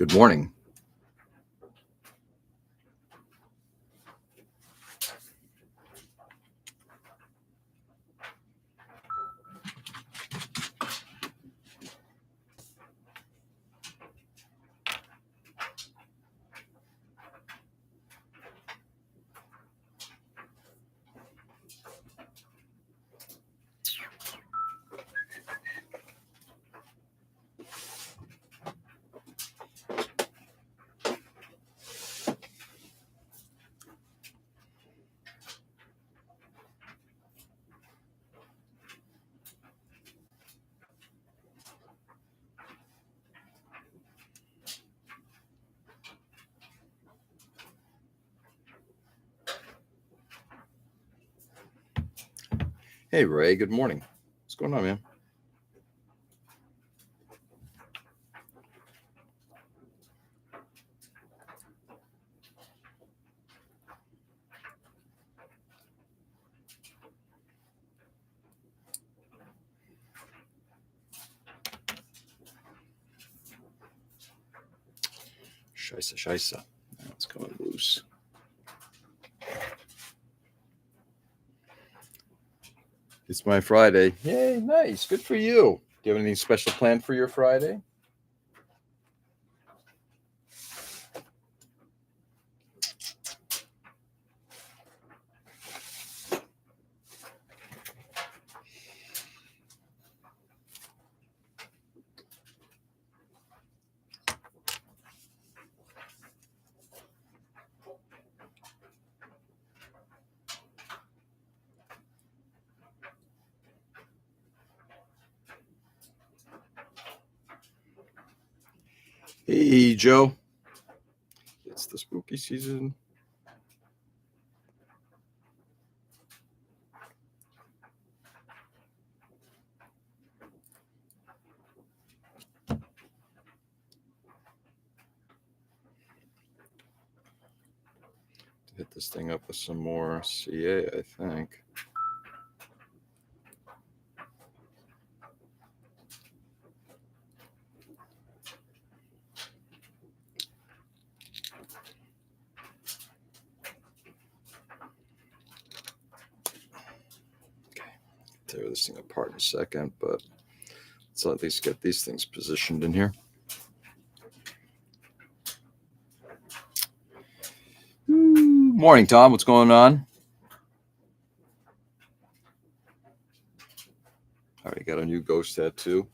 Good morning. Hey, Ray. Good morning. What's going on, man? Scheisse. It's going loose. It's my Friday. Yay, nice. Good for you. Do you have anything special planned for your Friday? Hey, Joe. It's the spooky season. Hit this thing up with some more CA, I think. Tear this thing apart in a second, but let's at least get these things positioned in here. Morning, Tom. What's going on? Already got a new ghost tattoo.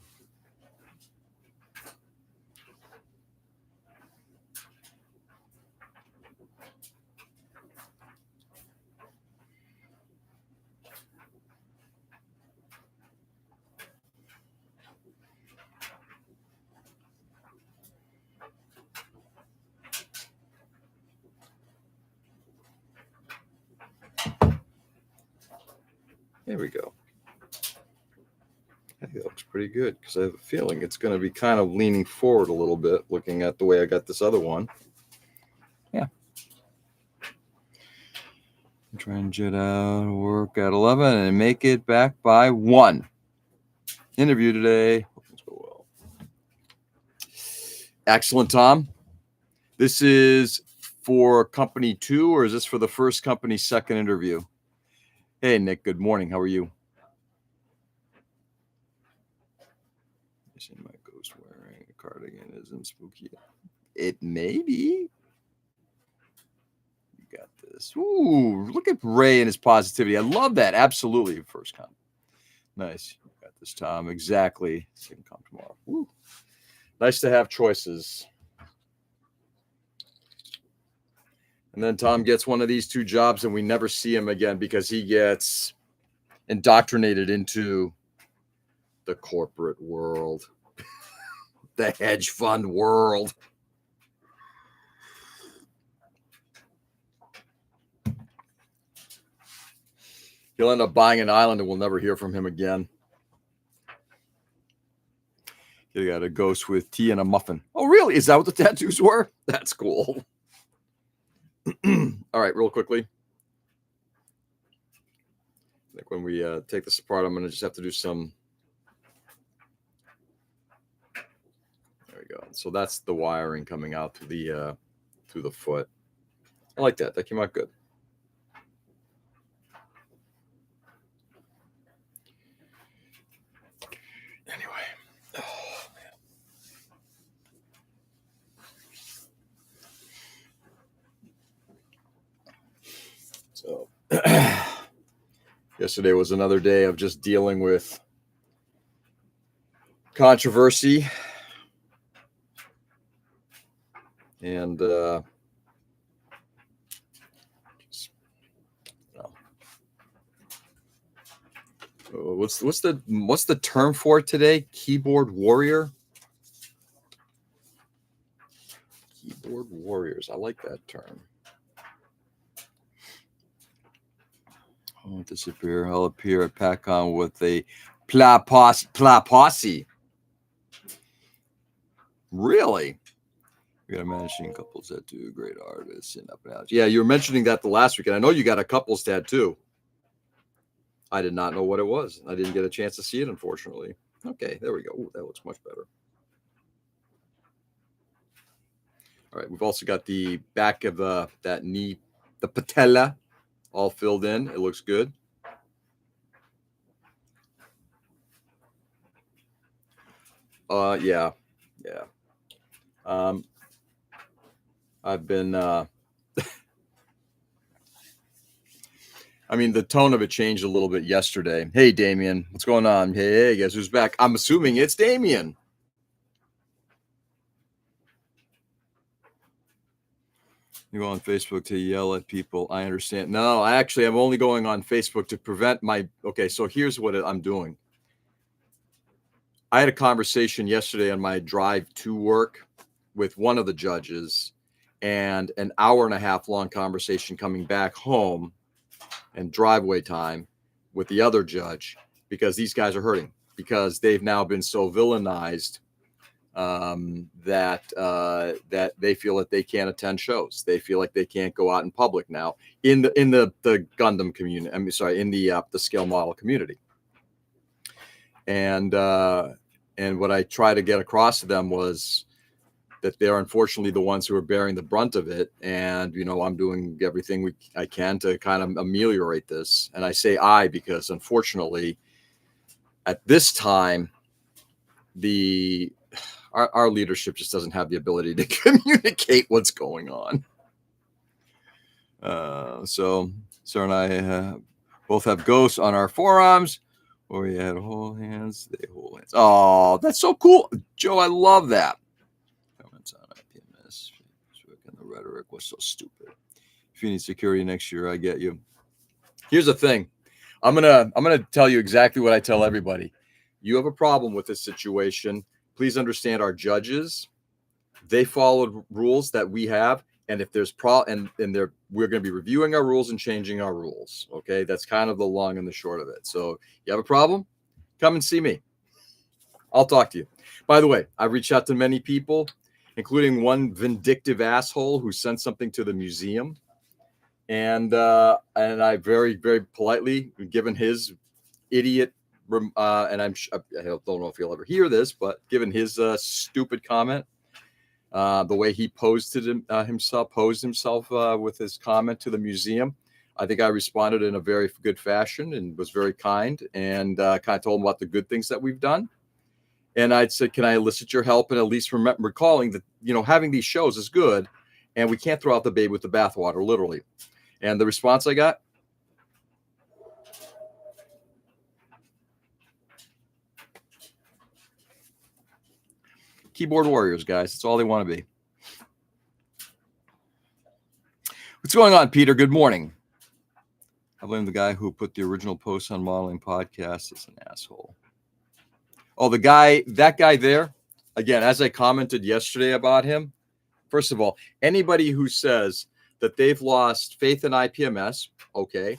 There we go. I think that looks pretty good because I have a feeling it's going to be kind of leaning forward a little bit looking at the way I got this other one. Yeah. Try and jet out, work at 11 and make it back by 1. Interview today. Hope things go well. Excellent, Tom. This is for company 2, or is this for the first company's second interview? Hey, Nick. Good morning. How are you? My ghost wearing a cardigan isn't spooky. It may be. You got this. Ooh, look at Ray and his positivity. I love that. Absolutely. First come. Nice. You got this, Tom. Exactly. Second come tomorrow. Ooh. Nice to have choices. And then Tom gets one of these 2 jobs and we never see him again because he gets indoctrinated into the corporate world, the hedge fund world. He'll end up buying an island and we'll never hear from him again. You got a ghost with tea and a muffin. Oh, really? Is that what the tattoos were? That's cool. All right, real quickly. I think when we take this apart, I'm going to just have to do some. There we go. So that's the wiring coming out through the foot. I like that. That came out good. Anyway. Oh, man. So yesterday was another day of just dealing with controversy and what's the term for it today? Keyboard warrior. Keyboard warriors. I like that term. I won't disappear. I'll appear at PACON with a pla posse. Really? We got a managing couples tattoo, great artists and up and out. Yeah, you were mentioning that the last week, and I know you got a couples tattoo. I did not know what it was. I didn't get a chance to see it, unfortunately. Okay, there we go. Ooh, that looks much better. All right, we've also got the back of that knee, the patella, all filled in. It looks good. Yeah. I've been. I mean, the tone of it changed a little bit yesterday. Hey, Damien, what's going on? Hey, guess who's back? I'm assuming it's Damien. You go on Facebook to yell at people. I understand. No, actually, I'm only going on Facebook to prevent my. Okay, so here's what I'm doing. I had a conversation yesterday on my drive to work with one of the judges, and an hour and a half long conversation coming back home and driveway time with the other judge, because these guys are hurting because they've now been so villainized that they feel that they can't attend shows. They feel like they can't go out in public now in the Gundam community. I mean, sorry, in the scale model community. And what I try to get across to them was that they're unfortunately the ones who are bearing the brunt of it. And, I'm doing everything I can to kind of ameliorate this. And I say I, because unfortunately at this time, our leadership just doesn't have the ability to communicate what's going on. So Sarah and I both have ghosts on our forearms. Or we had hold hands, they hold hands. Oh, that's so cool. Joe, I love that. Comments on IPMS. And the rhetoric was so stupid. If you need security next year, I get you. Here's the thing. I'm gonna tell you exactly what I tell everybody. You have a problem with this situation. Please understand our judges. They followed rules that we have. And if there's we're going to be reviewing our rules and changing our rules. Okay, that's kind of the long and the short of it. So you have a problem? Come and see me. I'll talk to you. By the way, I've reached out to many people, including one vindictive asshole who sent something to the museum, and I very, very politely, given his idiot, and I don't know if he'll ever hear this, but given his stupid comment. The way he posed himself with his comment to the museum, I think I responded in a very good fashion and was very kind, and kind of told him about the good things that we've done. And I'd said, can I elicit your help and at least recalling that, having these shows is good, and we can't throw out the baby with the bathwater, literally. And the response I got, keyboard warriors, guys. That's all they want to be. What's going on, Peter? Good morning. I blame the guy who put the original post on Modeling Podcast as an asshole. Oh, that guy there, again, as I commented yesterday about him, first of all, anybody who says that they've lost faith in IPMS, okay,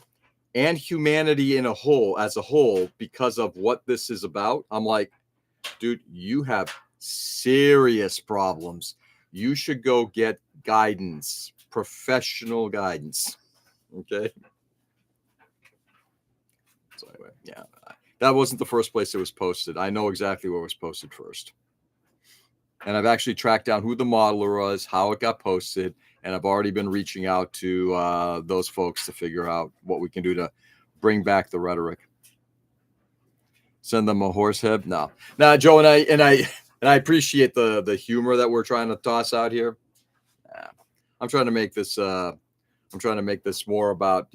and humanity as a whole because of what this is about, I'm like, dude, you have serious problems. You should go get guidance, professional guidance. Okay. So anyway, yeah, that wasn't the first place it was posted. I know exactly where it was posted first. And I've actually tracked down who the modeler was, how it got posted, and I've already been reaching out to those folks to figure out what we can do to bring back the rhetoric. Send them a horse head? No, Joe, and I appreciate the humor that we're trying to toss out here. I'm trying to make this more about,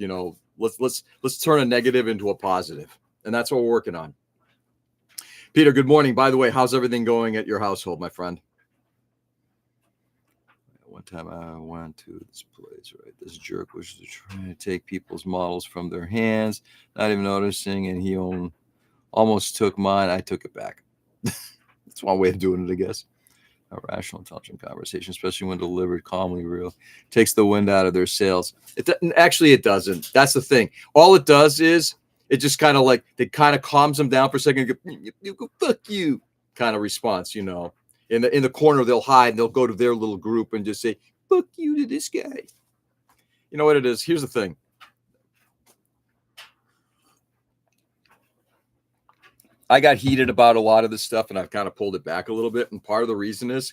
let's turn a negative into a positive, and that's what we're working on. Peter, good morning. By the way, how's everything going at your household, my friend? One time I went to this place, right? This jerk was trying to take people's models from their hands, not even noticing, and he almost took mine. I took it back. That's one way of doing it, I guess. A rational, intelligent conversation, especially when delivered calmly, real, takes the wind out of their sails. It doesn't. That's the thing. All it does is it just kind of calms them down for a second. You go, fuck you, kind of response. In the corner they'll hide and they'll go to their little group and just say, fuck you to this guy. You know what it is? Here's the thing. I got heated about a lot of this stuff, and I've kind of pulled it back a little bit. And part of the reason is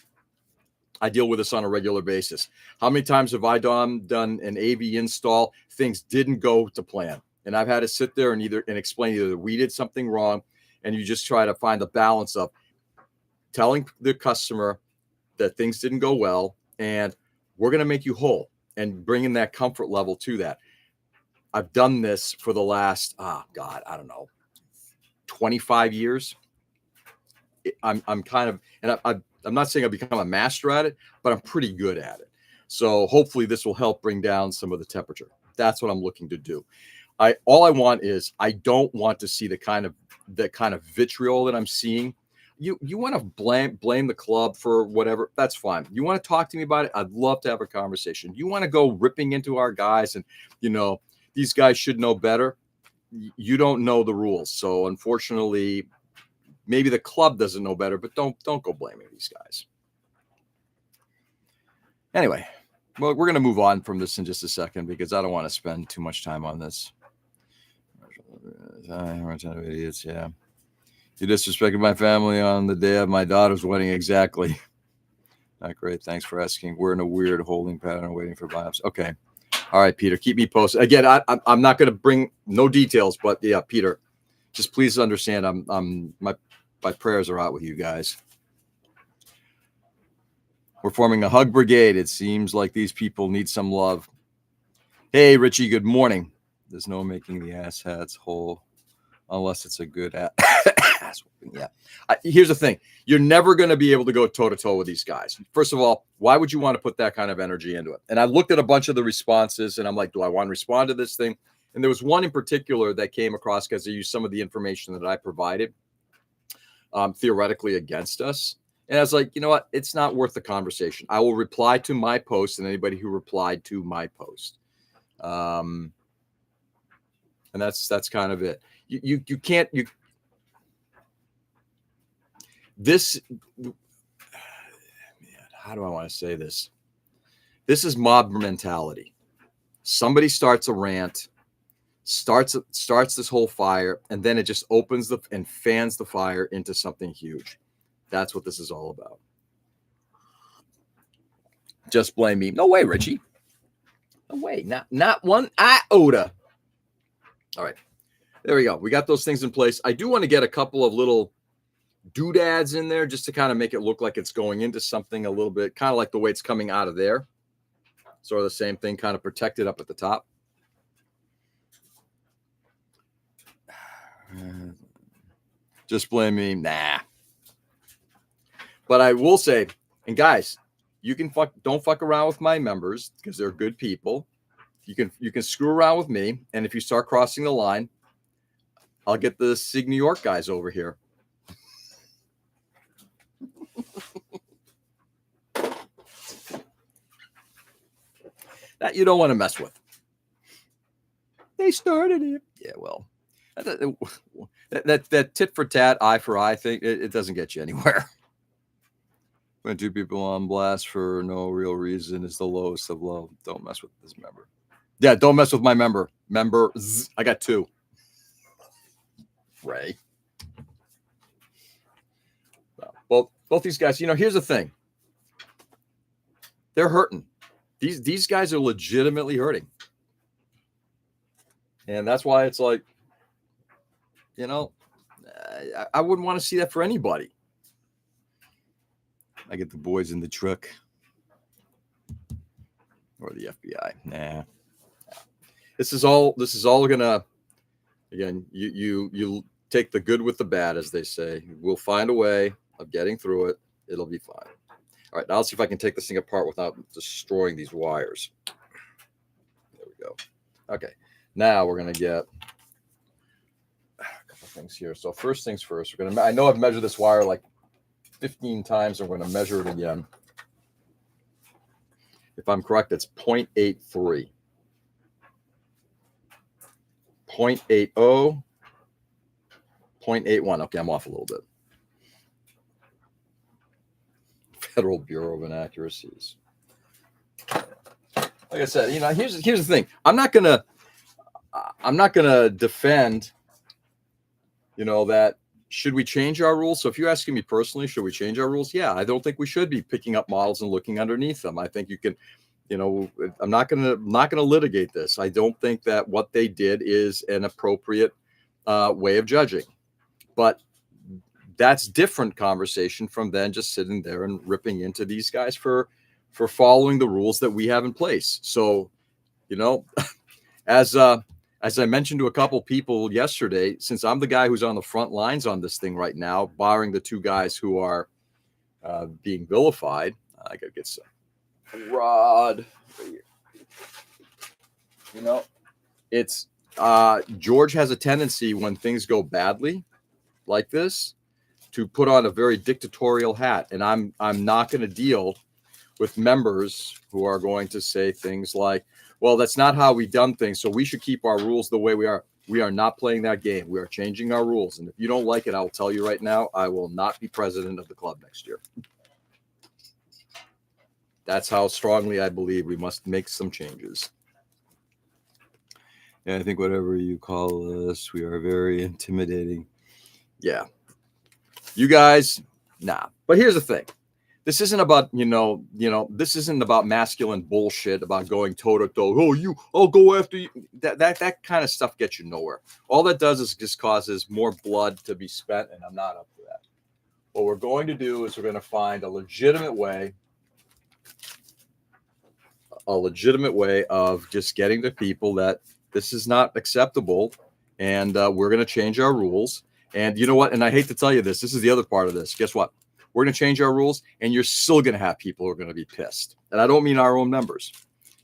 I deal with this on a regular basis. How many times have I done an AV install? Things didn't go to plan, and I've had to sit there and explain either we did something wrong, and you just try to find the balance of telling the customer that things didn't go well, and we're going to make you whole, and bringing that comfort level to that. I've done this for the last, I don't know, 25 years. I'm kind of, and I'm not saying I've become a master at it, but I'm pretty good at it. So hopefully this will help bring down some of the temperature. That's what I'm looking to do. All I want is, I don't want to see the kind of vitriol that I'm seeing. You want to blame the club for whatever, that's fine. You want to talk to me about it, I'd love to have a conversation. You want to go ripping into our guys and, these guys should know better. You don't know the rules. So unfortunately, maybe the club doesn't know better, but don't go blaming these guys. Anyway, well, we're going to move on from this in just a second because I don't want to spend too much time on this. Idiots, yeah. You disrespected my family on the day of my daughter's wedding. Exactly. Not great. Thanks for asking. We're in a weird holding pattern waiting for biopsy. Okay. All right, Peter, keep me posted. Again, I'm not going to bring no details, but yeah, Peter, just please understand, my prayers are out with you guys. We're forming a hug brigade. It seems like these people need some love. Hey, Richie, good morning. There's no making the ass hats whole unless it's a good ass whooping. Yeah. Here's the thing. You're never going to be able to go toe-to-toe with these guys. First of all, why would you want to put that kind of energy into it? And I looked at a bunch of the responses, and I'm like, do I want to respond to this thing? And there was one in particular that came across because they used some of the information that I provided theoretically against us. And I was like, you know what? It's not worth the conversation. I will reply to my post and anybody who replied to my post. And that's kind of it. You can't. This, how do I want to say this? This is mob mentality. Somebody starts a rant, starts this whole fire, and then it just opens and fans the fire into something huge. That's what this is all about. Just blame me. No way, Richie. No way. Not one iota. All right. There we go. We got those things in place. I do want to get a couple of little doodads in there just to kind of make it look like it's going into something a little bit, kind of like the way it's coming out of there. Sort of the same thing, kind of protected up at the top. Just blame me. Nah. But I will say, and guys, don't fuck around with my members because they're good people. You can screw around with me, and if you start crossing the line, I'll get the Sig New York guys over here. That you don't want to mess with. They started it. Yeah, well, that tit for tat, eye for eye thing, it doesn't get you anywhere. When two people on blast for no real reason is the lowest of low. Don't mess with this member. Yeah, don't mess with my member. Members. I got two. Ray. Well, Both these guys, here's the thing. They're hurting. These guys are legitimately hurting. And that's why it's like, I wouldn't want to see that for anybody. I get the boys in the truck. Or the FBI. Nah. This is all gonna, again, you take the good with the bad, as they say. We'll find a way of getting through it. It'll be fine. All right, now let's see if I can take this thing apart without destroying these wires. There we go. Okay, now we're gonna get a couple things here. So first things first, I know I've measured this wire like 15 times, and we're gonna measure it again. If I'm correct, it's 0.83. 0.80, 0.81. Okay, I'm off a little bit. Federal Bureau of Inaccuracies. Like I said, here's the thing. I'm not gonna defend, that should we change our rules? So if you're asking me personally, should we change our rules? Yeah, I don't think we should be picking up models and looking underneath them. I think you can, I'm not gonna litigate this. I don't think that what they did is an appropriate way of judging, but that's different conversation from then just sitting there and ripping into these guys for following the rules that we have in place. So, as I mentioned to a couple people yesterday, since I'm the guy who's on the front lines on this thing right now, barring the two guys who are being vilified, I gotta get some rod. It's George has a tendency when things go badly like this to put on a very dictatorial hat, and I'm not going to deal with members who are going to say things like, well, that's not how we've done things, so we should keep our rules the way we are. We are not playing that game. We are changing our rules. And if you don't like it, I'll tell you right now, I will not be president of the club next year. That's how strongly I believe we must make some changes. And I think whatever you call us, we are very intimidating. Yeah. You guys, nah. But here's the thing. This isn't about, this isn't about masculine bullshit about going toe to toe. Oh, I'll go after you. That kind of stuff gets you nowhere. All that does is just causes more blood to be spent, and I'm not up for that. What we're going to do is we're going to find a legitimate way of just getting to people that this is not acceptable, and we're going to change our rules. And you know what? And I hate to tell you this. This is the other part of this. Guess what? We're going to change our rules, and you're still going to have people who are going to be pissed. And I don't mean our own members.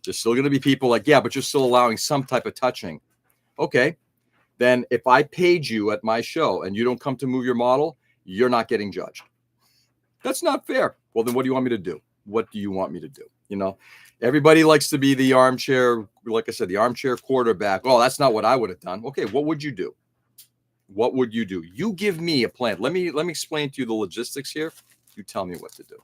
There's still going to be people like, yeah, but you're still allowing some type of touching. Okay. Then if I paid you at my show and you don't come to move your model, you're not getting judged. That's not fair. Well, then what do you want me to do? What do you want me to do? Everybody likes to be the armchair, like I said, the armchair quarterback. Oh, that's not what I would have done. Okay, what would you do? What would you do? You give me a plan. Let me explain to you the logistics here. You tell me what to do.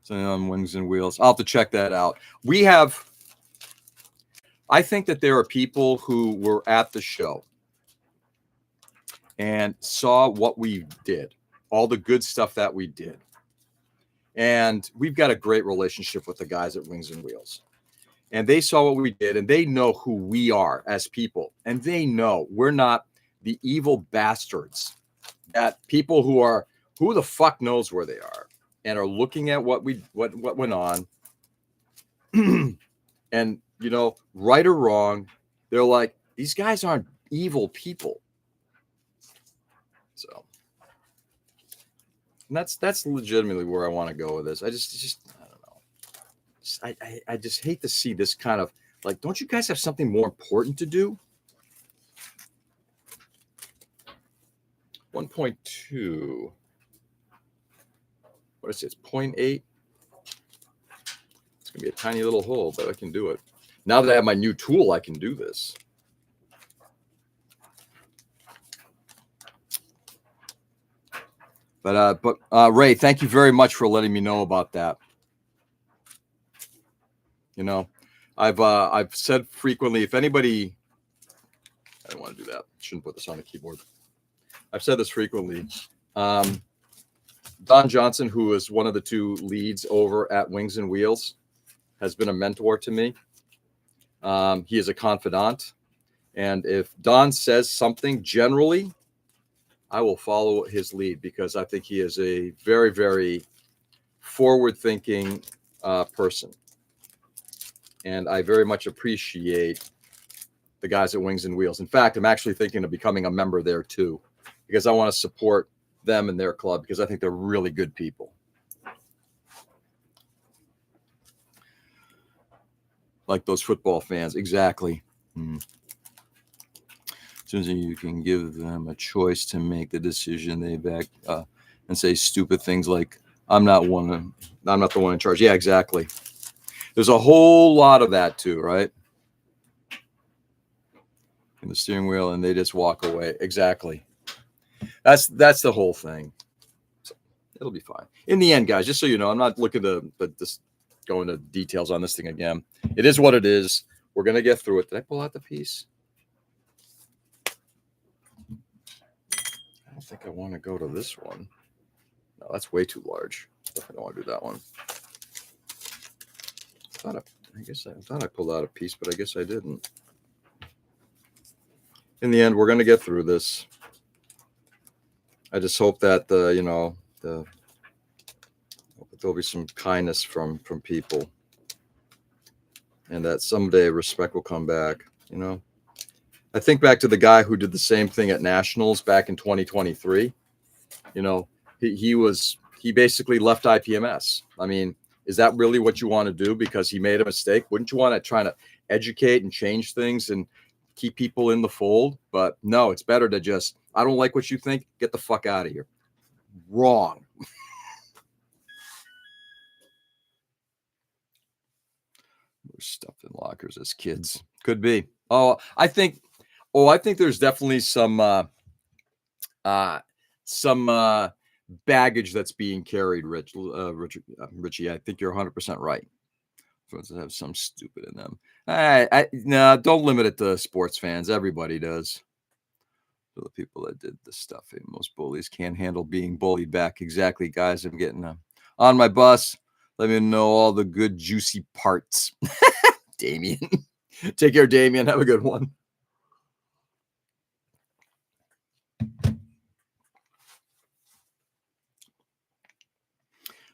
So on Wings and Wheels, I'll have to check that out. I think that there are people who were at the show and saw what we did, all the good stuff that we did. And we've got a great relationship with the guys at Wings and Wheels. And they saw what we did, and they know who we are as people. And they know we're not the evil bastards that people who the fuck knows where they are and are looking at what went on. And, right or wrong, they're like, these guys aren't evil people. So, and that's legitimately where I want to go with this. I just I don't know. I just hate to see this kind of like, don't you guys have something more important to do? 1.2. What is it? It's 0.8. It's gonna be a tiny little hole, but I can do it. Now that I have my new tool, I can do this. But Ray, thank you very much for letting me know about that. I've said frequently, if anybody, I don't want to do that. Shouldn't put this on the keyboard. I've said this frequently. Don Johnson, who is one of the two leads over at Wings and Wheels, has been a mentor to me. He is a confidant. And if Don says something, generally, I will follow his lead because I think he is a very, very forward-thinking person. And I very much appreciate the guys at Wings and Wheels. In fact, I'm actually thinking of becoming a member there too, because I want to support them and their club because I think they're really good people. Like those football fans. Exactly. As soon as you can give them a choice to make the decision, they back and say stupid things like, I'm not the one in charge. Yeah, exactly. There's a whole lot of that too, right? In the steering wheel, and they just walk away. Exactly. That's the whole thing. So it'll be fine. In the end, guys, just so you know, I'm not looking to just go into details on this thing again. It is what it is. We're going to get through it. Did I pull out the piece? I don't think I want to go to this one. No, that's way too large. Definitely don't want to do that one. I thought I pulled out a piece, but I guess I didn't. In the end, we're going to get through this. I just hope that there'll be some kindness from people, and that someday respect will come back. I think back to the guy who did the same thing at Nationals back in 2023. He basically left IPMS. I mean, is that really what you want to do because he made a mistake? Wouldn't you want to try to educate and change things and keep people in the fold? But no, it's better to just, I don't like what you think, get the fuck out of here. Wrong. We're stuffed in lockers as kids. Could be. I think there's definitely some baggage that's being carried, Richie. I think you're 100% right. To have some stupid in them. No, don't limit it to sports fans. Everybody does. For the people that did this stuff, most bullies can't handle being bullied back. Exactly, guys. I'm getting on my bus. Let me know all the good juicy parts. Damien. Take care, Damien. Have a good one.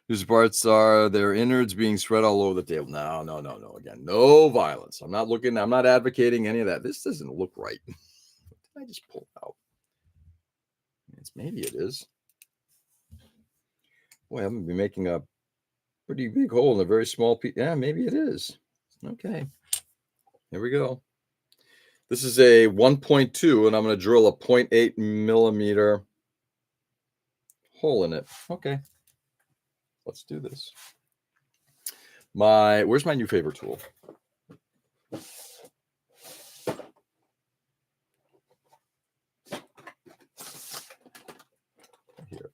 Whose parts are their innards being spread all over the table? No. Again, no violence. I'm not advocating any of that. This doesn't look right. What did I just pull out? Maybe it is. Boy, I'm going to be making a pretty big hole in a very small piece. Yeah, maybe it is. Okay. Here we go. This is a 1.2, and I'm going to drill a 0.8 millimeter hole in it. Okay. Let's do this. Where's my new favorite tool? Here.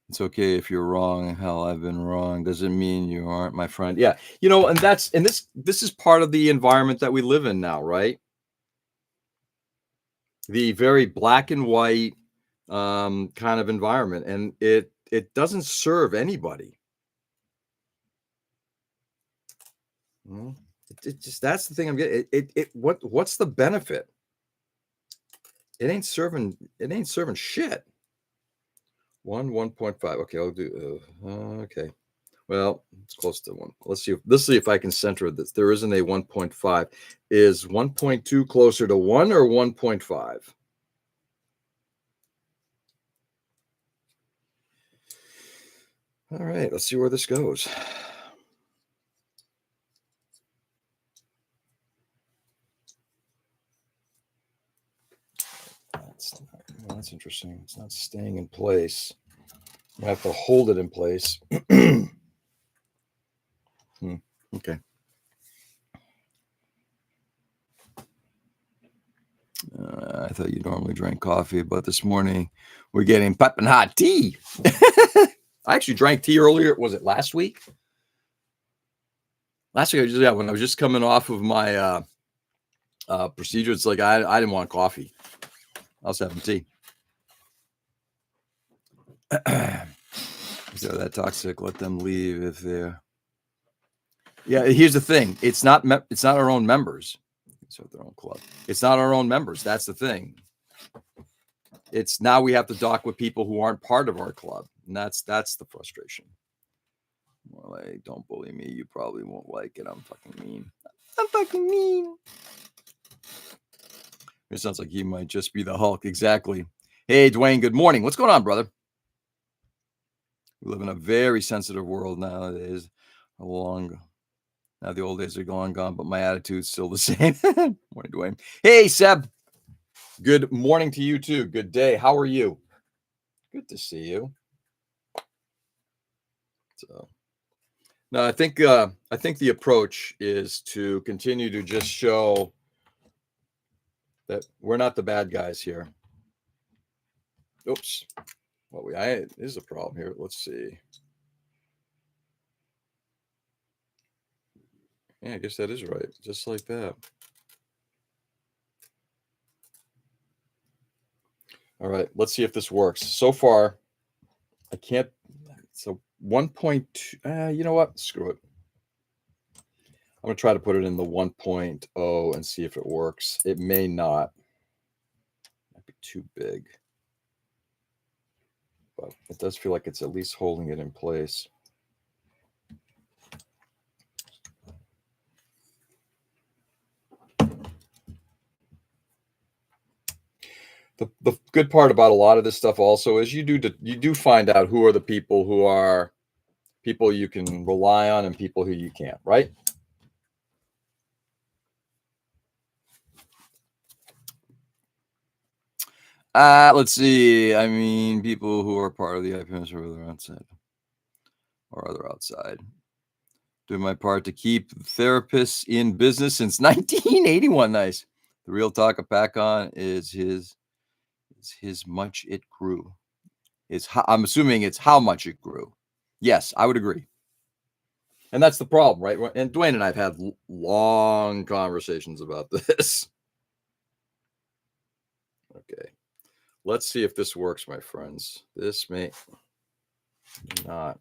It's okay if you're wrong. Hell, I've been wrong. Doesn't mean you aren't my friend. Yeah. And this is part of the environment that we live in now, right? The very black and white kind of environment. And it doesn't serve anybody. It just, that's the thing I'm getting. What's the benefit? It ain't serving shit. 1.5. Okay, I'll do. Okay, well, it's close to 1. Let's see if I can center this. There isn't a 1.5. Is 1.2 closer to 1 or 1.5? All right, let's see where this goes. That's interesting. It's not staying in place. I have to hold it in place. Okay. I thought you normally drank coffee, but this morning we're getting piping hot tea. I actually drank tea earlier. Was it last week? Last week, when I was just coming off of my procedure, it's like I didn't want coffee. I was having tea. So that toxic, let them leave if they're. Yeah, here's the thing. It's not our own members. So their own club. It's not our own members. That's the thing. It's now we have to dock with people who aren't part of our club. And that's the frustration. More like, don't bully me. You probably won't like it. I'm fucking mean. I'm fucking mean. It sounds like he might just be the Hulk. Exactly. Hey, Dwayne, good morning. What's going on, brother? We live in a very sensitive world nowadays. Now the old days are gone, but my attitude's still the same. Morning, Dwayne. Hey, Seb. Good morning to you too. Good day. How are you? Good to see you. So, no, I think the approach is to continue to just show that we're not the bad guys here. Oops. Well, there's a problem here. Let's see. Yeah, I guess that is right. Just like that. All right, let's see if this works. So far, I can't. So 1.2. You know what? Screw it. I'm going to try to put it in the 1.0 and see if it works. It may not. Might be too big. But it does feel like it's at least holding it in place. The good part about a lot of this stuff also is you do find out who are the people who are people you can rely on and people who you can't, right? Let's see. I mean, people who are part of the IPMs or other outside. Doing my part to keep therapists in business since 1981. Nice. The real talk of Pac-On is his much it grew. I'm assuming it's how much it grew. Yes, I would agree. And that's the problem, right? And Dwayne and I have had long conversations about this. Okay. Let's see if this works, my friends. This may not.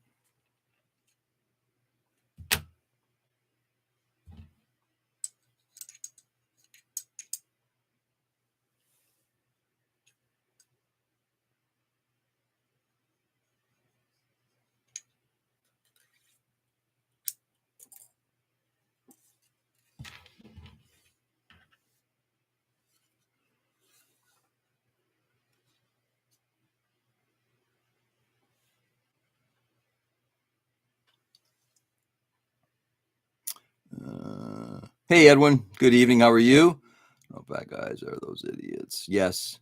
Hey, Edwin. Good evening. How are you? Oh, bad guys are those idiots. Yes.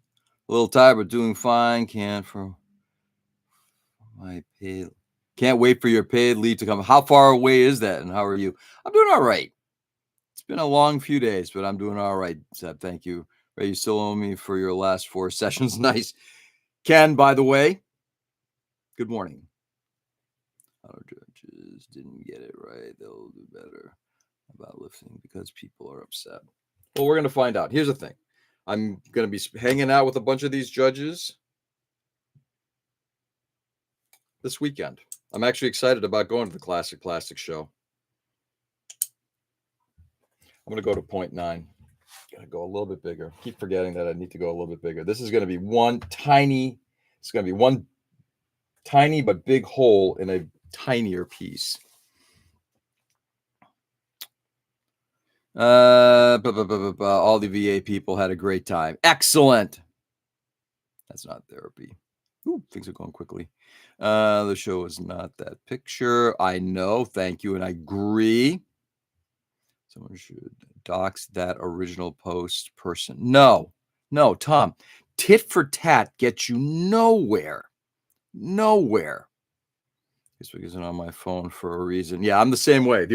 A little tired, but doing fine. Can't wait for your paid leave to come. How far away is that? And how are you? I'm doing all right. It's been a long few days, but I'm doing all right, Seb. Thank you. Ray, you still owe me for your last 4 sessions. Nice. Ken, by the way, good morning. Our judges didn't get it right. They'll do better about lifting because people are upset. Well, we're going to find out. Here's the thing. I'm going to be hanging out with a bunch of these judges this weekend. I'm actually excited about going to the Classic Plastic Show. I'm going to go to 0.9. Got to go a little bit bigger. Keep forgetting that I need to go a little bit bigger. This is going to be one tiny but big hole in a tinier piece. All the VA people had a great time. Excellent. That's not therapy. Ooh, things are going quickly. The show is not that picture. I know. Thank you. And I agree. Someone should dox that original post person. No, Tom. Tit for tat gets you nowhere. Facebook isn't on my phone for a reason. Yeah, I'm the same way.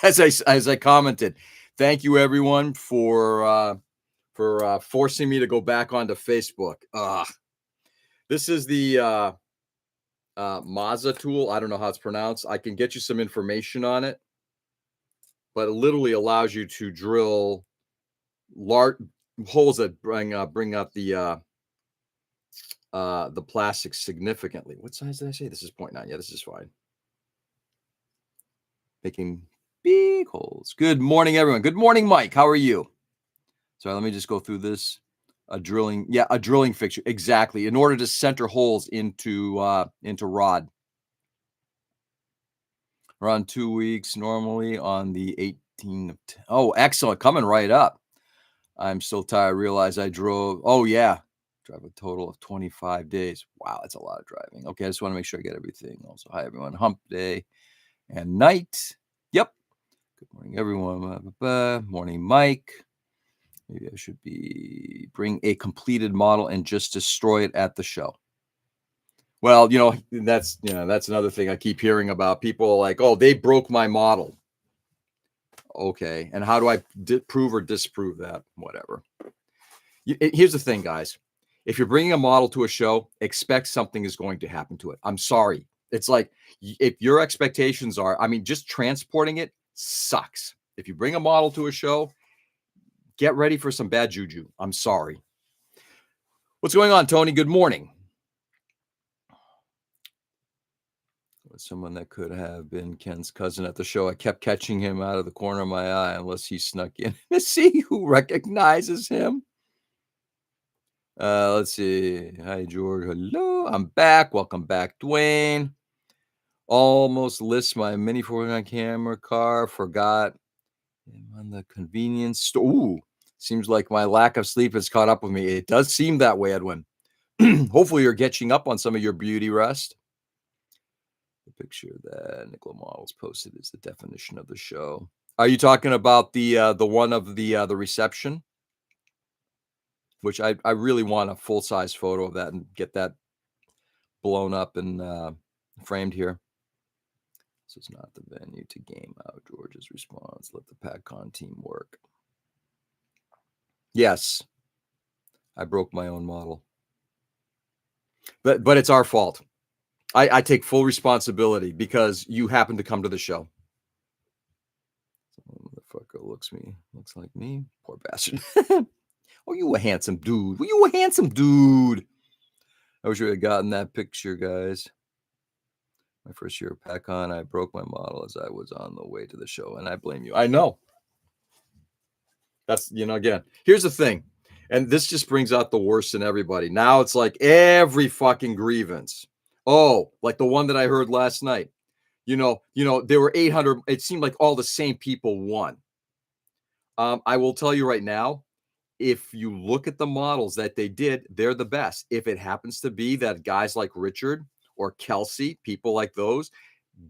As I commented, thank you everyone for for forcing me to go back onto Facebook. This is the Mazda tool. I don't know how it's pronounced. I can get you some information on it, but it literally allows you to drill large holes that bring up the plastic significantly. What size did I say? This is 0.9. Yeah, this is fine. Making big holes. Good morning, everyone. Good morning, Mike. How are you? Sorry, let me just go through this. A drilling fixture. Exactly. In order to center holes into rod. Around 2 weeks normally on the 18th of oh, excellent. Coming right up. I'm so tired. I realize I drove. Oh, yeah. Drive a total of 25 days. Wow, that's a lot of driving. Okay, I just want to make sure I get everything. Also, hi, everyone. Hump day and night. Yep. Good morning, everyone. Morning, Mike. Maybe I should bring a completed model and just destroy it at the show. Well, that's another thing I keep hearing about. People like, oh, they broke my model. Okay, and how do I prove or disprove that? Whatever. Here's the thing, guys. If you're bringing a model to a show, expect something is going to happen to it. I'm sorry. It's like if your expectations are, just transporting it sucks. If you bring a model to a show, get ready for some bad juju. I'm sorry. What's going on, Tony? Good morning. Someone that could have been Ken's cousin at the show. I kept catching him out of the corner of my eye unless he snuck in to see who recognizes him. Let's see. Hi, George. Hello. I'm back. Welcome back, Dwayne. Almost list my mini 49 camera car. Forgot on the convenience store. Ooh, seems like my lack of sleep has caught up with me. It does seem that way, Edwin. Hopefully you're catching up on some of your beauty rest. The picture that Nicola Models posted is the definition of the show. Are you talking about the one of the reception? Which I really want a full-size photo of that and get that blown up and framed here. This is not the venue to game out. George's response, let the PACCON team work. Yes, I broke my own model. But it's our fault. I take full responsibility because you happen to come to the show. Motherfucker looks like me. Poor bastard. Oh, you a handsome dude. Well, you a handsome dude. I wish we had gotten that picture, guys. My first year of PACCON, I broke my model as I was on the way to the show, and I blame you. I know. That's, again, here's the thing. And this just brings out the worst in everybody. Now it's like every fucking grievance. Oh, like the one that I heard last night. There were 800. It seemed like all the same people won. I will tell you right now, if you look at the models that they did, they're the best. If it happens to be that guys like Richard or Kelsey, people like those,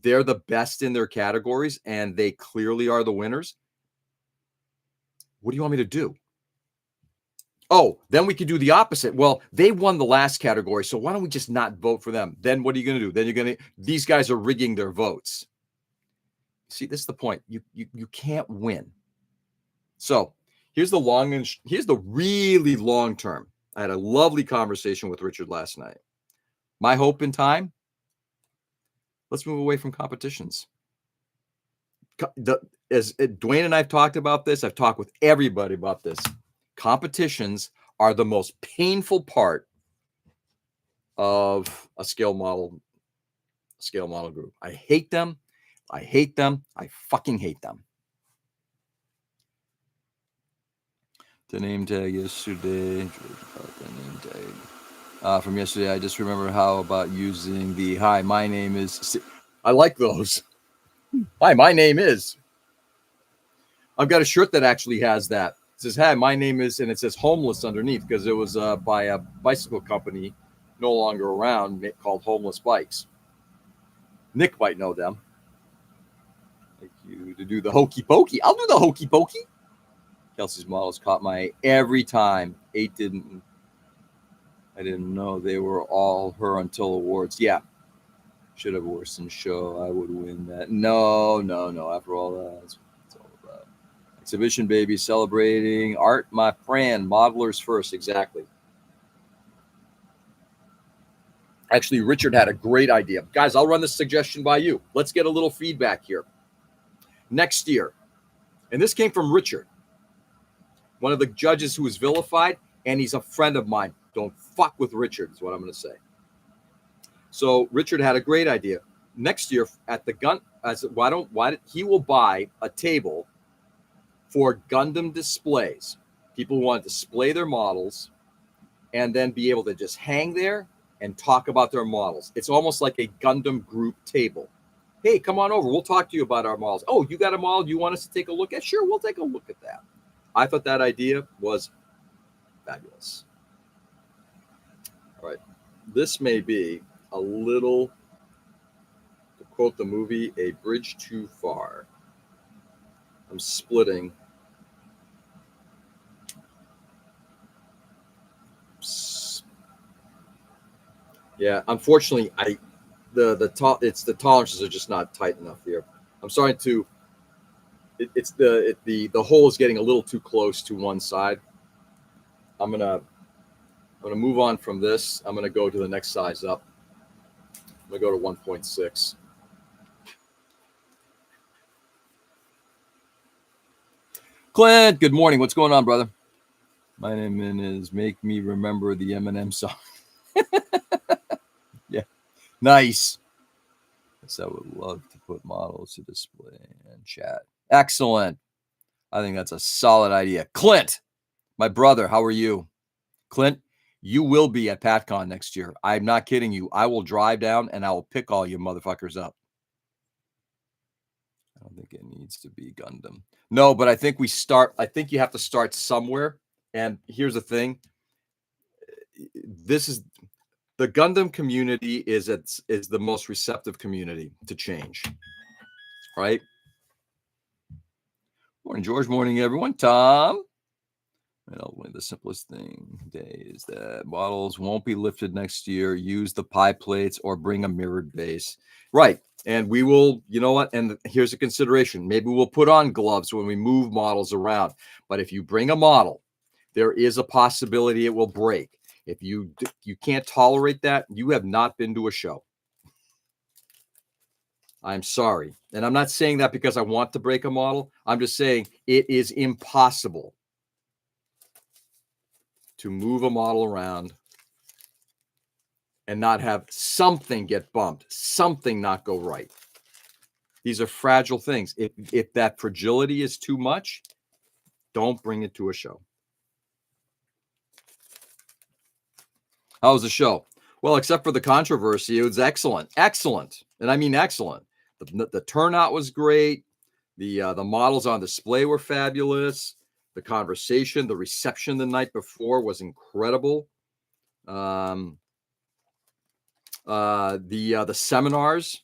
they're the best in their categories and they clearly are the winners. What do you want me to do? Oh, then we could do the opposite. Well, they won the last category, so why don't we just not vote for them? Then what are you going to do? Then these guys are rigging their votes. See, this is the point. You can't win. So here's the really long term. I had a lovely conversation with Richard last night. My hope in time, let's move away from competitions. As Dwayne and I have talked about this, I've talked with everybody about this. Competitions are the most painful part of a scale model group. I hate them. I fucking hate them. The name tag yesterday. The name tag from yesterday. I just remember how about using the hi, my name is. I like those. Hi, my name is. I've got a shirt that actually has that. It says, "Hi, my name is," and it says "homeless" underneath because it was by a bicycle company no longer around called Homeless Bikes. Nick might know them. Thank you to do the hokey pokey. I'll do the hokey pokey. Kelsey's models caught my eye every time. 8 didn't. I didn't know they were all her until awards. Yeah. Should have worsened show. I would win that. No. After all that, that's all about. I Exhibition baby celebrating art, my friend. Modelers first, exactly. Actually, Richard had a great idea. Guys, I'll run this suggestion by you. Let's get a little feedback here. Next year, and this came from Richard, one of the judges who was vilified, and he's a friend of mine. Don't fuck with Richard, is what I'm going to say. So Richard had a great idea. Next year at the gun, he will buy a table for Gundam displays. People want to display their models and then be able to just hang there and talk about their models. It's almost like a Gundam group table. Hey, come on over. We'll talk to you about our models. Oh, you got a model you want us to take a look at? Sure, we'll take a look at that. I thought that idea was fabulous. All right. This may be a little, to quote the movie, a bridge too far. I'm splitting. Yeah, unfortunately, the tolerances are just not tight enough here. I'm starting to. The hole is getting a little too close to one side. I'm gonna move on from this. I'm gonna go to the next size up. I'm gonna go to 1.6. Clint, good morning. What's going on, brother? My name is Make Me Remember the Eminem song. Yeah, nice. Yes, I would love to put models to display and chat. Excellent. I think that's a solid idea. Clint, my brother, how are you? Clint, you will be at PatCon next year. I'm not kidding you. I will drive down and I will pick all you motherfuckers up. I don't think it needs to be Gundam. No, but I think I think you have to start somewhere. And here's the thing. This is the Gundam community is the most receptive community to change. Right? Morning, George. Morning, everyone. Tom. And ultimately, the simplest thing today is that models won't be lifted next year. Use the pie plates or bring a mirrored base. Right. And we will, you know what? And here's a consideration. Maybe we'll put on gloves when we move models around. But if you bring a model, there is a possibility it will break. If you can't tolerate that, you have not been to a show. I'm sorry. And I'm not saying that because I want to break a model. I'm just saying it is impossible to move a model around and not have something get bumped, something not go right. These are fragile things. If that fragility is too much, don't bring it to a show. How was the show? Well, except for the controversy, it was excellent. Excellent. And I mean excellent. The turnout was great. The models on display were fabulous. The conversation, the reception the night before was incredible. The seminars,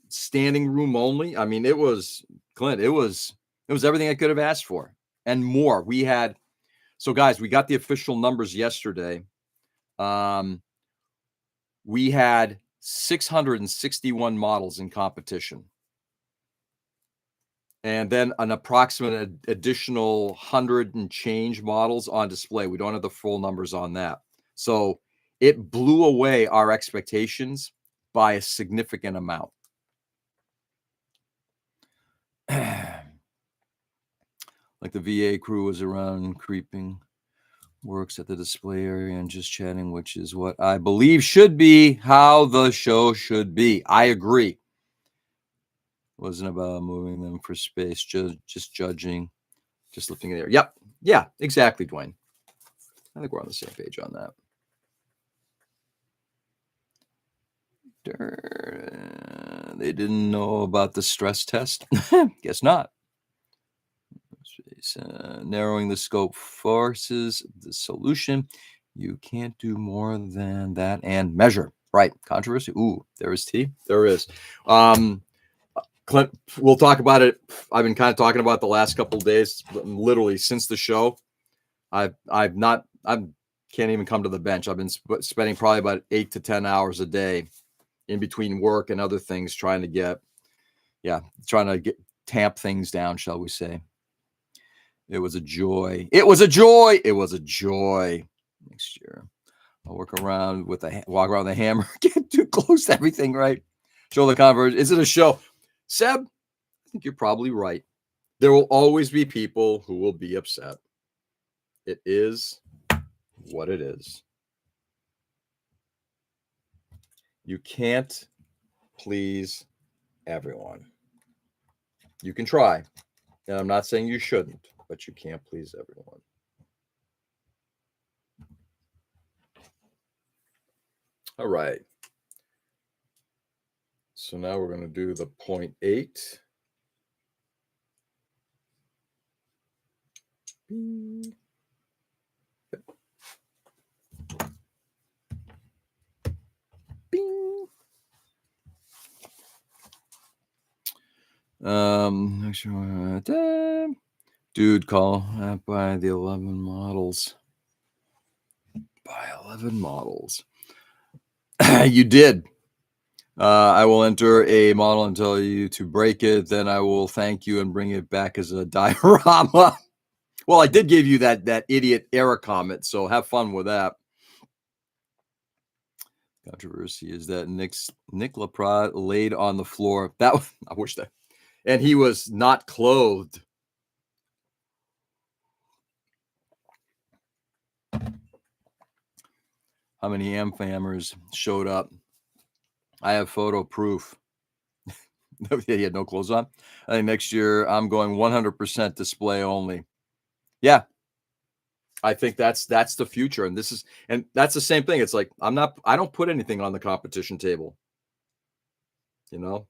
standing room only. I mean, it was, Clint, it was everything I could have asked for and more. So guys, we got the official numbers yesterday. We had 661 models in competition. And then an approximate additional 100 and change models on display. We don't have the full numbers on that. So it blew away our expectations by a significant amount. Like the VA crew was around creeping, works at the display area and just chatting, which is what I believe should be how the show should be. I agree. Wasn't about moving them for space, just judging, just lifting in the air. Yep. Yeah, exactly, Dwayne. I think we're on the same page on that. They didn't know about the stress test? Guess not. Narrowing the scope forces the solution. You can't do more than that and measure. Right. Controversy. Ooh, there is tea. There is. Clint, we'll talk about it. I've been kind of talking about it the last couple of days, literally since the show. I can't even come to the bench. I've been spending probably about 8 to 10 hours a day in between work and other things trying to get tamp things down, shall we say. It was a joy. It was a joy. It was a joy. Next year, I'll walk around with the hammer. Get too close to everything, right? Show the converge. Is it a show? Seb, I think you're probably right. There will always be people who will be upset. It is what it is. You can't please everyone. You can try. And I'm not saying you shouldn't, but you can't please everyone. All right. So now we're going to do the 0.8. Bing. Bing. Dude, call by the 11 models. By 11 models. You did. I will enter a model and tell you to break it. Then I will thank you and bring it back as a diorama. Well, I did give you that idiot error comment, so have fun with that. Controversy is that Nick Laprade laid on the floor. That I wish that, and he was not clothed. How many Amfammers showed up? I have photo proof. He had no clothes on. I think next year I'm going 100% display only. Yeah. I think that's the future. And that's the same thing. It's like, I don't put anything on the competition table. You know,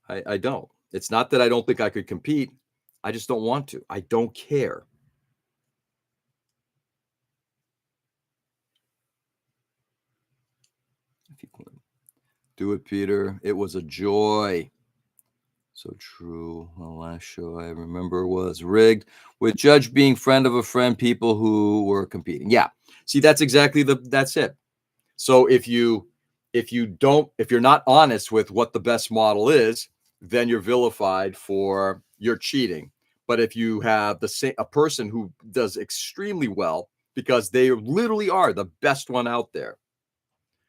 I don't. It's not that I don't think I could compete. I just don't want to. I don't care. If you can do it, Peter. It was a joy. So true. The last show I remember was rigged with Judge being friend of a friend, people who were competing. Yeah. See, that's exactly that's it. So if you're not honest with what the best model is, then you're vilified for your cheating. But if you have a person who does extremely well because they literally are the best one out there.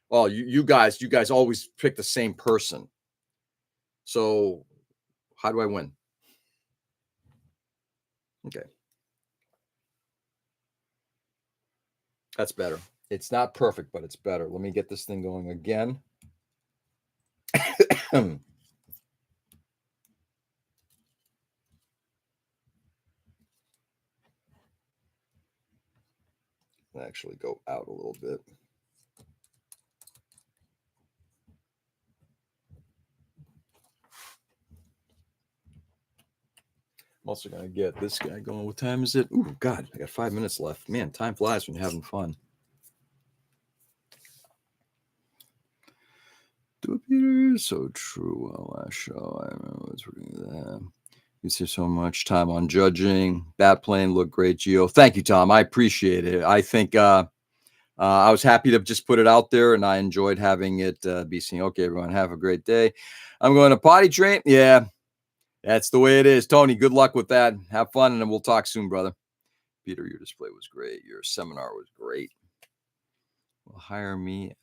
Well, you guys always pick the same person. So how do I win? Okay. That's better. It's not perfect, but it's better. Let me get this thing going again. Actually go out a little bit. I'm also going to get this guy going. What time is it? Oh, God, I got 5 minutes left. Man, time flies when you're having fun. Do it, Peter. So true. Well, last show, I remember was reading that. You see so much time on judging. Bat plane looked great, Gio. Thank you, Tom. I appreciate it. I think I was happy to just put it out there, and I enjoyed having it be seen. Okay, everyone, have a great day. I'm going to potty train. Yeah. That's the way it is. Tony, good luck with that. Have fun, and then we'll talk soon, brother. Peter, your display was great. Your seminar was great. Will hire me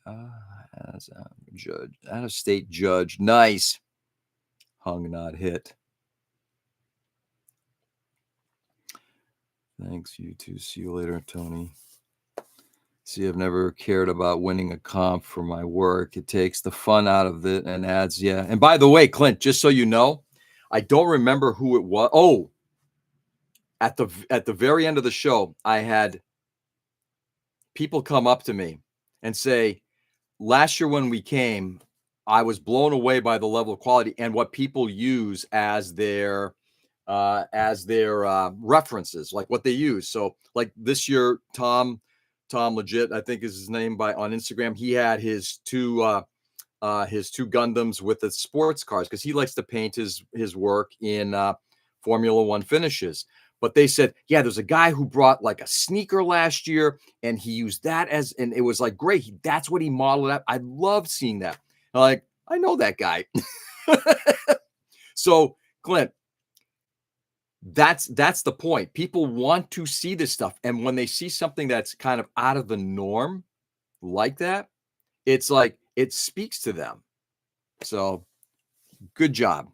as a judge, out-of-state judge. Nice. Hung, not hit. Thanks, you too. See you later, Tony. See, I've never cared about winning a comp for my work. It takes the fun out of it and adds, yeah. And by the way, Clint, just so you know, I don't remember who it was. Oh, at the very end of the show, I had people come up to me and say, last year when we came, I was blown away by the level of quality and what people use as their references, like what they use. So like this year, Tom Legit, I think is his name on Instagram. He had his two Gundams with the sports cars because he likes to paint his work in Formula One finishes. But they said, yeah, there's a guy who brought like a sneaker last year and he used that and it was like, great. That's what he modeled out. I love seeing that. I'm like, I know that guy. So, Clint, that's the point. People want to see this stuff. And when they see something that's kind of out of the norm like that, it's like it speaks to them. So good job.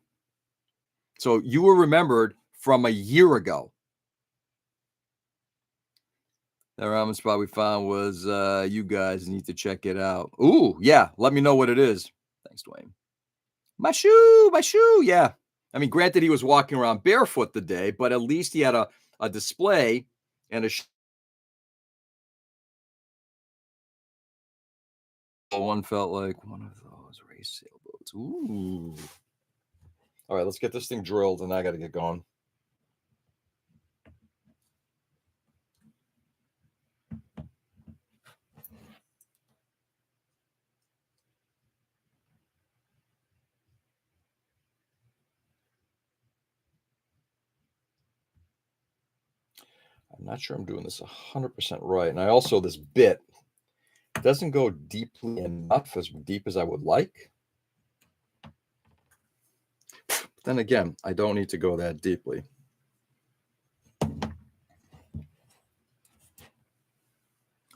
So you were remembered from a year ago. That ramen spot we found was you guys need to check it out. Ooh, yeah. Let me know what it is. Thanks, Dwayne. My shoe. Yeah. I mean, granted, he was walking around barefoot the day, but at least he had a display and a one felt like one of those race sailboats. Ooh. All right, let's get this thing drilled, and I got to get going. I'm not sure I'm doing this 100% right. And I also, this bit doesn't go deeply enough, as deep as I would like. But then again, I don't need to go that deeply.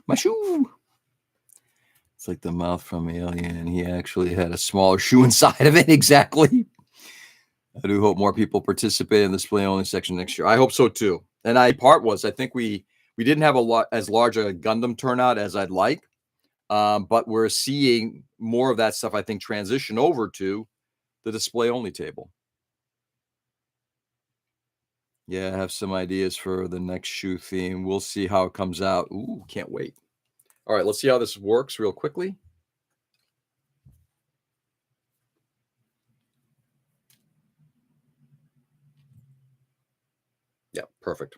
My shoe. It's like the mouth from Alien. He actually had a smaller shoe inside of it. Exactly. I do hope more people participate in the display only section next year. I hope so too. And I think we didn't have as large a Gundam turnout as I'd like, but we're seeing more of that stuff. I think transition over to the display only table. Yeah, I have some ideas for the next shoe theme. We'll see how it comes out. Ooh, can't wait. All right, let's see how this works real quickly. Yeah, perfect.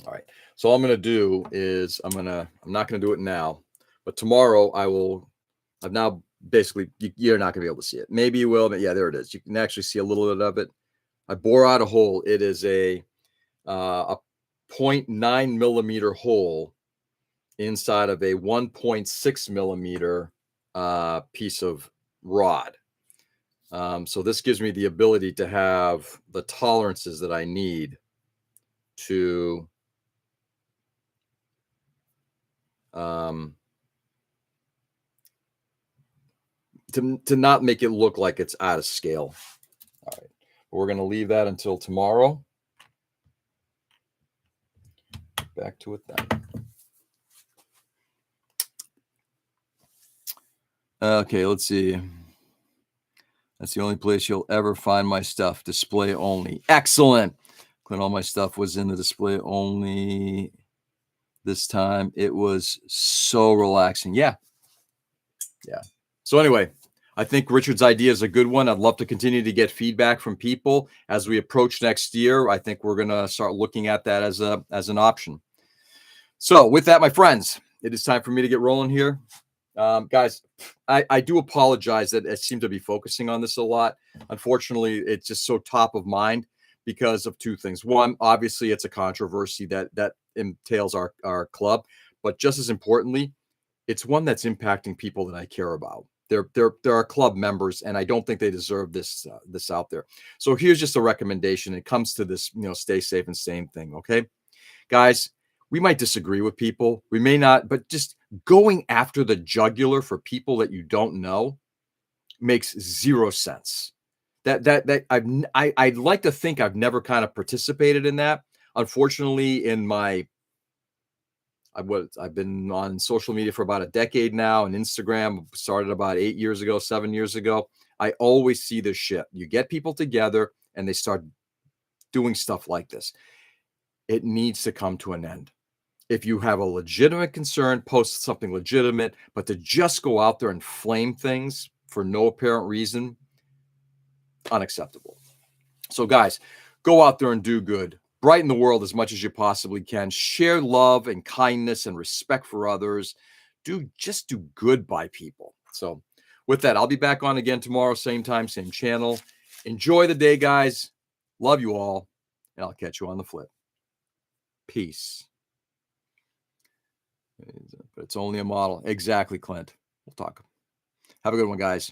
All right. So all I'm going to do is I'm not going to do it now, but tomorrow I've now basically, you're not going to be able to see it. Maybe you will, but yeah, there it is. You can actually see a little bit of it. I bore out a hole. It is a 0.9 millimeter hole inside of a 1.6 millimeter piece of rod. So this gives me the ability to have the tolerances that I need to to not make it look like it's out of scale. All right, we're going to leave that until tomorrow. Back to it then. Okay, let's see. That's the only place you'll ever find my stuff. Display only. Excellent. Clint, all my stuff was in the display only this time. It was so relaxing. Yeah. So anyway, I think Richard's idea is a good one. I'd love to continue to get feedback from people as we approach next year. I think we're going to start looking at that as an option. So with that, my friends, it is time for me to get rolling here. Guys, I do apologize that I seem to be focusing on this a lot. Unfortunately, it's just so top of mind because of two things. One, obviously, it's a controversy that entails our club, but just as importantly, it's one that's impacting people that I care about. They're our club members, and I don't think they deserve this out there. So here's just a recommendation. It comes to this, stay safe and sane thing. Okay, guys, we might disagree with people. We may not, but just going after the jugular for people that you don't know makes zero sense. I'd like to think I've never kind of participated in that. Unfortunately, I've been on social media for about a decade now, and Instagram started about 7 years ago. I always see this shit. You get people together and they start doing stuff like this. It needs to come to an end. If you have a legitimate concern, post something legitimate, but to just go out there and flame things for no apparent reason, unacceptable. So guys, go out there and do good. Brighten the world as much as you possibly can. Share love and kindness and respect for others. Just do good by people. So with that, I'll be back on again tomorrow, same time, same channel. Enjoy the day, guys. Love you all, and I'll catch you on the flip. Peace. But it's only a model. Exactly, Clint. We'll talk. Have a good one, guys.